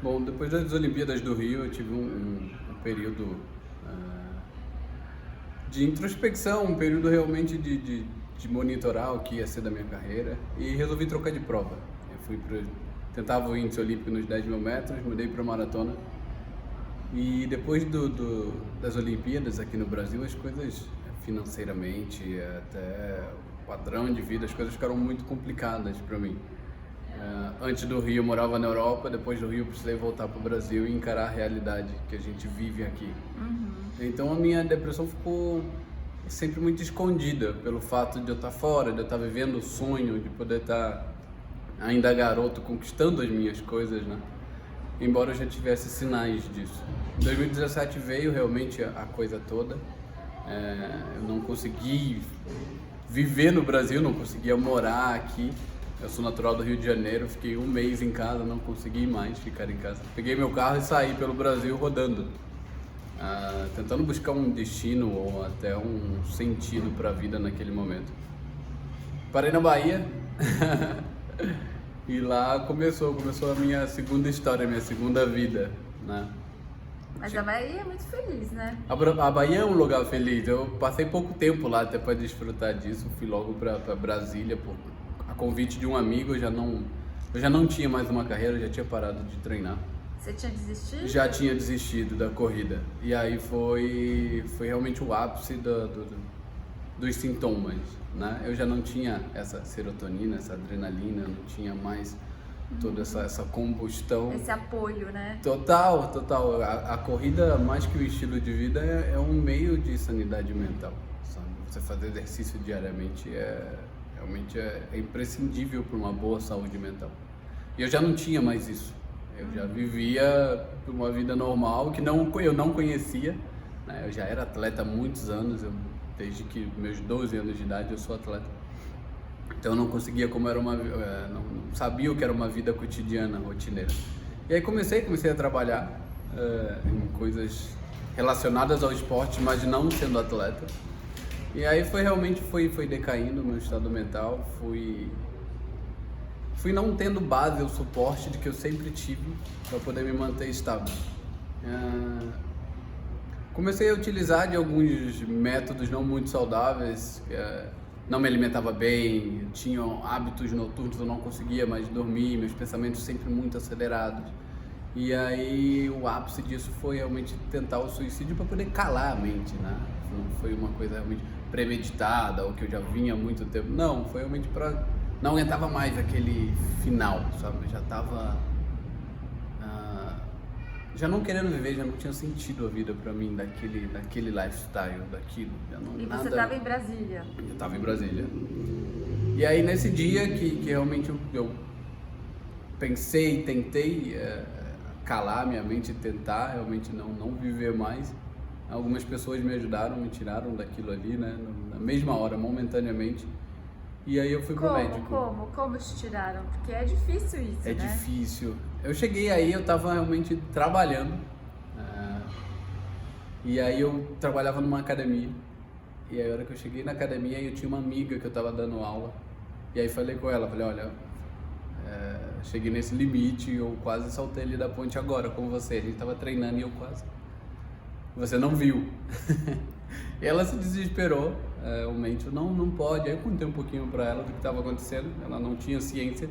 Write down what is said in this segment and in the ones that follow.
Bom, depois das Olimpíadas do Rio, eu tive um período de introspecção, um período realmente de monitorar o que ia ser da minha carreira e resolvi trocar de prova. Tentava o índice olímpico nos 10 mil metros, mudei para maratona e depois das Olimpíadas aqui no Brasil, as coisas financeiramente, até o padrão de vida, as coisas ficaram muito complicadas para mim. Antes do Rio eu morava na Europa, depois do Rio eu precisei voltar para o Brasil e encarar a realidade que a gente vive aqui. Então a minha depressão ficou sempre muito escondida pelo fato de eu estar fora, de eu estar vivendo o sonho, de poder estar ainda garoto conquistando as minhas coisas, né? Embora eu já tivesse sinais disso. 2017 veio realmente a coisa toda. Eu não consegui viver no Brasil, não conseguia morar aqui. Eu sou natural do Rio de Janeiro, fiquei um mês em casa, não consegui mais ficar em casa. Peguei meu carro e saí pelo Brasil rodando, tentando buscar um destino ou até um sentido para a vida naquele momento. Parei na Bahia e lá começou a minha segunda história, a minha segunda vida, né? Mas a Bahia é muito feliz, né? A Bahia é um lugar feliz. Eu passei pouco tempo lá até para desfrutar disso. Fui logo para Brasília a convite de um amigo. Eu já não tinha mais uma carreira, eu já tinha parado de treinar. Você tinha desistido? Já tinha desistido da corrida. E aí foi realmente o ápice dos sintomas, né? Eu já não tinha essa serotonina, essa adrenalina, não tinha mais toda essa combustão. Esse apoio, né? Total. A corrida, mais que o estilo de vida, é um meio de sanidade mental, sabe? Você fazer exercício diariamente realmente é imprescindível para uma boa saúde mental. E eu já não tinha mais isso. Eu já vivia uma vida normal que eu não conhecia, né? Eu já era atleta há muitos anos, desde que meus 12 anos de idade eu sou atleta. Então eu não conseguia não sabia o que era uma vida cotidiana, rotineira. E aí comecei a trabalhar em coisas relacionadas ao esporte, mas não sendo atleta. E aí foi decaindo o meu estado mental, fui não tendo base ou suporte de que eu sempre tive para poder me manter estável. Comecei a utilizar de alguns métodos não muito saudáveis, não me alimentava bem, tinha hábitos noturnos, eu não conseguia mais dormir, meus pensamentos sempre muito acelerados. E aí o ápice disso foi realmente tentar o suicídio para poder calar a mente, né? Não foi uma coisa realmente premeditada ou que eu já vinha há muito tempo, não, foi realmente para... Não aguentava mais aquele final, sabe? Eu já estava já não querendo viver, já não tinha sentido a vida para mim daquele lifestyle, daquilo. E você estava em Brasília? Eu estava em Brasília. E aí nesse dia que realmente eu pensei, tentei calar minha mente e tentar realmente não viver mais, algumas pessoas me ajudaram, me tiraram daquilo ali, né? Na mesma hora, momentaneamente. E aí eu fui pro médico. Como te tiraram? Porque é difícil isso, né? É difícil. Eu cheguei aí, eu tava realmente trabalhando. E aí eu trabalhava numa academia. E aí a hora que eu cheguei na academia, eu tinha uma amiga que eu tava dando aula. E aí falei com ela, olha, cheguei nesse limite, eu quase saltei ali da ponte agora com você. A gente tava treinando e eu quase... Você não viu. E ela se desesperou, realmente, não pode. Aí eu contei um pouquinho pra ela do que estava acontecendo, ela não tinha ciência,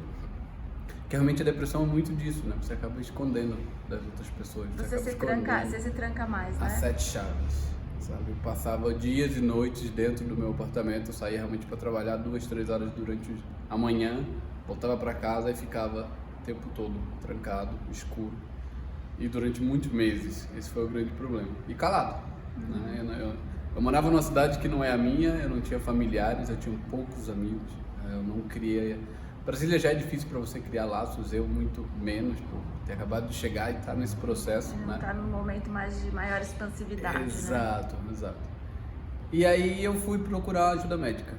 que realmente a depressão é muito disso, né? Você acaba escondendo das outras pessoas. Você se tranca mais, né? As 7 chaves, sabe? Eu passava dias e noites dentro do meu apartamento, eu saía realmente para trabalhar 2, 3 horas durante a manhã, voltava para casa e ficava o tempo todo trancado, escuro. E durante muitos meses, esse foi o grande problema. E calado, né? Eu morava numa cidade que não é a minha, eu não tinha familiares, eu tinha poucos amigos, eu não criei... Brasília já é difícil para você criar laços, eu muito menos, por ter acabado de chegar e estar nesse processo, né? Tá num momento mais de maior expansividade, Exato. E aí eu fui procurar ajuda médica,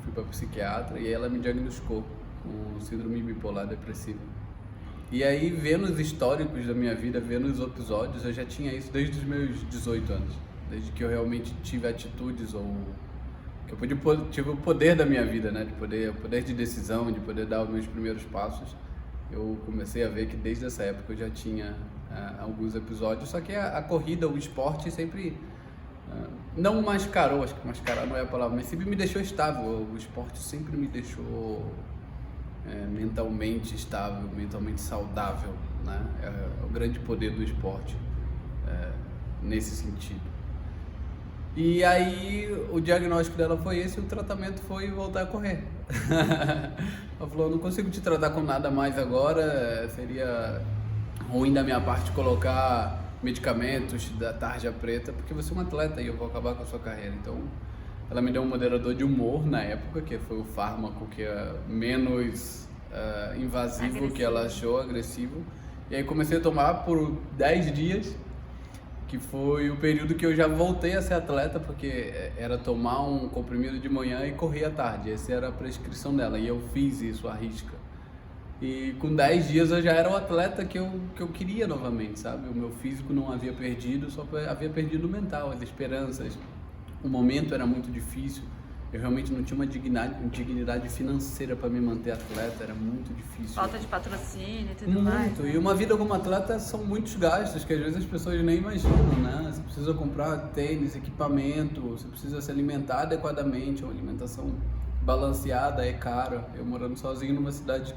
fui para psiquiatra e ela me diagnosticou com síndrome bipolar depressiva. E aí, vendo os históricos da minha vida, vendo os episódios, eu já tinha isso desde os meus 18 anos. Desde que eu realmente tive atitudes ou que eu tive o poder da minha vida, né? De poder de decisão, de poder dar os meus primeiros passos. eu comecei a ver que desde essa época eu já tinha alguns episódios, só que a corrida, o esporte sempre não mascarou, acho que mascarar não é a palavra, mas sempre me deixou estável. O esporte sempre me deixou mentalmente estável, mentalmente saudável, né? É o grande poder do esporte nesse sentido. E aí o diagnóstico dela foi esse, e o tratamento foi voltar a correr. Ela falou, não consigo te tratar com nada mais agora, seria ruim da minha parte colocar medicamentos da tarja preta, porque você é um atleta e eu vou acabar com a sua carreira. Então ela me deu um moderador de humor na época, que foi o fármaco que é menos invasivo, agressivo, que ela achou, agressivo. E aí comecei a tomar por 10 dias, que foi o período que eu já voltei a ser atleta, porque era tomar um comprimido de manhã e correr à tarde. Essa era a prescrição dela, e eu fiz isso à risca. E com 10 dias eu já era o atleta que eu queria novamente, sabe? O meu físico não havia perdido, só havia perdido o mental, as esperanças. O momento era muito difícil, eu realmente não tinha uma dignidade financeira para me manter atleta, era muito difícil. Falta de patrocínio e tudo muito mais. Né? E uma vida como atleta são muitos gastos que às vezes as pessoas nem imaginam, né? Você precisa comprar tênis, equipamento, você precisa se alimentar adequadamente, uma alimentação balanceada é cara. Eu morando sozinho numa cidade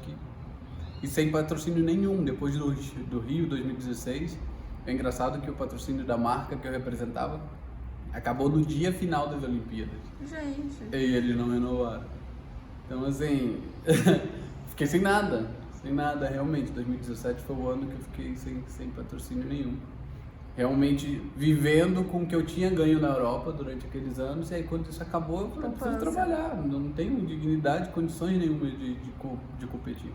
e sem patrocínio nenhum, depois do Rio 2016, é engraçado que o patrocínio da marca que eu representava acabou no dia final das Olimpíadas. Gente. E eles não renovaram. Então, assim, fiquei sem nada, realmente. 2017 foi o ano que eu fiquei sem patrocínio nenhum. Realmente vivendo com o que eu tinha ganho na Europa durante aqueles anos, e aí quando isso acabou, eu falei, preciso trabalhar, não tenho dignidade, condições nenhuma de competir.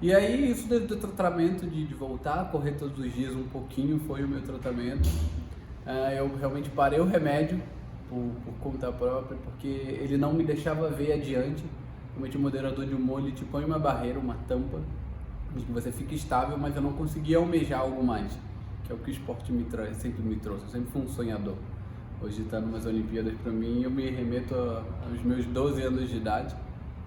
E aí isso do tratamento de voltar a correr todos os dias um pouquinho foi o meu tratamento. Eu realmente parei o remédio por conta própria, porque ele não me deixava ver adiante. Realmente o moderador de humor, ele te põe uma barreira, uma tampa, de que você fica estável, mas eu não conseguia almejar algo mais, que é o que o esporte sempre me trouxe. Eu sempre fui um sonhador. Hoje está numas Olimpíadas para mim, eu me remeto aos meus 12 anos de idade,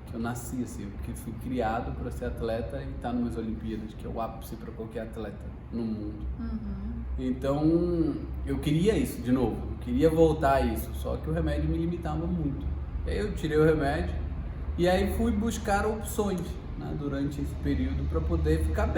que eu nasci assim, que fui criado para ser atleta e estar numas Olimpíadas, que é o ápice para qualquer atleta no mundo. Uhum. Então, eu queria isso de novo, eu queria voltar a isso, só que o remédio me limitava muito. Aí eu tirei o remédio e aí fui buscar opções, né, durante esse período para poder ficar bem.